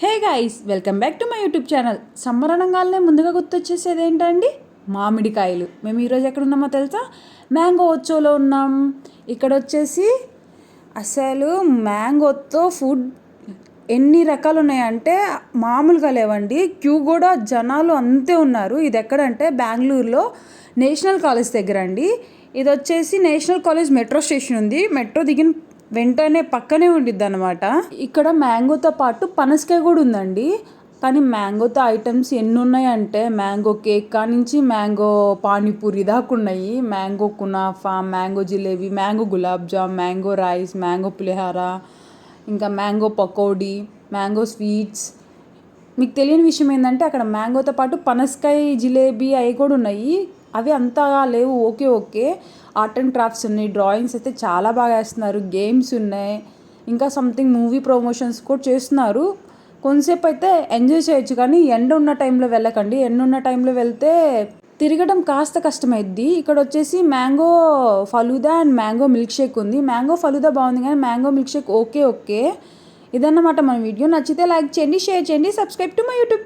Hey guys, welcome back to my YouTube channel. Summer అనగానే ముందుగా గుర్తొచ్చేసేది ఏంటండి? మామిడికాయలు. మేము ఈరోజు ఎక్కడ ఉన్నామో తెలుసా? మ్యాంగో వచ్చోలో ఉన్నాం. ఇక్కడ వచ్చేసి అసలు మ్యాంగోతో ఫుడ్ ఎన్ని రకాలు ఉన్నాయంటే మామూలుగా లేవండి. క్యూ కూడా జనాలు అంతే ఉన్నారు. ఇది ఎక్కడంటే బెంగళూరులో నేషనల్ కాలేజ్ దగ్గర అండి. ఇది వచ్చేసి నేషనల్ కాలేజ్ మెట్రో స్టేషన్ ఉంది. మెట్రో దిగిన వెంటనే పక్కనే ఉండిద్ది అనమాట. ఇక్కడ మ్యాంగోతో పాటు పనసకాయ కూడా ఉందండి. కానీ మ్యాంగోతో ఐటమ్స్ ఎన్ని ఉన్నాయంటే మ్యాంగో కేక్ కానించి మ్యాంగో పానీపూరి దాకా ఉన్నాయి. మ్యాంగో కునాఫా, mango jalebi, mango gulab jam, mango rice, mango pulihora, ఇంకా మ్యాంగో పకోడీ, మ్యాంగో స్వీట్స్. మీకు తెలియని విషయం ఏంటంటే అక్కడ మ్యాంగోతో పాటు పనసకాయ జిలేబీ అవి కూడా ఉన్నాయి. అవి అంతగా లేవు. ఓకే, ఆర్ట్ అండ్ క్రాఫ్ట్స్ ఉన్నాయి, డ్రాయింగ్స్ అయితే చాలా బాగా వేస్తున్నారు, గేమ్స్ ఉన్నాయి, ఇంకా సంథింగ్ మూవీ ప్రమోషన్స్ కూడా చేస్తున్నారు. కొంతసేపు అయితే ఎంజాయ్ చేయొచ్చు, కానీ ఎండ ఉన్న టైంలో వెళ్ళకండి. ఎండ ఉన్న టైంలో వెళ్తే తిరగడం కాస్త కష్టమైద్ది. ఇక్కడ వచ్చేసి mango falooda and mango milk shake ఉంది. మ్యాంగో ఫలూదా బాగుంది, కానీ మ్యాంగో మిల్క్ షేక్ ఓకే. ఇదన్నమాట మన వీడియో. నచ్చితే లైక్ చేయండి, షేర్ చేయండి, సబ్స్క్రైబ్ టు మై యూట్యూబ్.